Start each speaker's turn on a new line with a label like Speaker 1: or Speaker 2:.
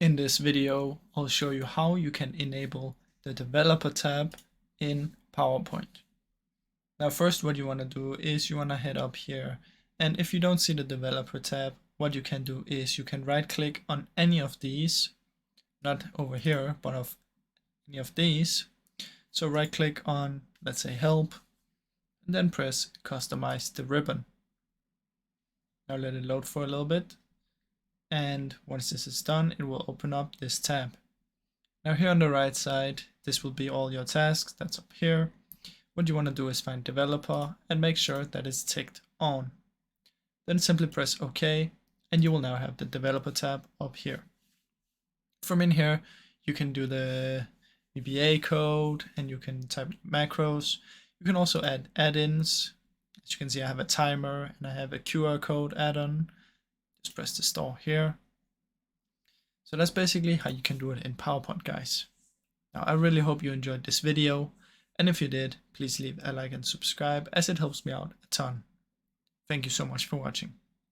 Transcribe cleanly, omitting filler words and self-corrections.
Speaker 1: In this video, I'll show you how you can enable the developer tab in PowerPoint. Now first, what you want to do is you want to head up here, and if you don't see the developer tab, what you can do is you can right click on any of these, not over here, but of any of these. So right click on, let's say, help, and then press customize the ribbon. Now let it load for a little bit. And once this is done, it will open up this tab. Now here on the right side, this will be all your tasks. That's up here. What you want to do is find developer and make sure that it's ticked on. Then simply press OK, and you will now have the developer tab up here. From in here, you can do the VBA code and you can type macros. You can also add add-ins. As you can see, I have a timer and I have a QR code add-on. Just press the store here. So that's basically how you can do it in PowerPoint, guys. Now, I really hope you enjoyed this video. And if you did, please leave a like and subscribe, as it helps me out a ton. Thank you so much for watching.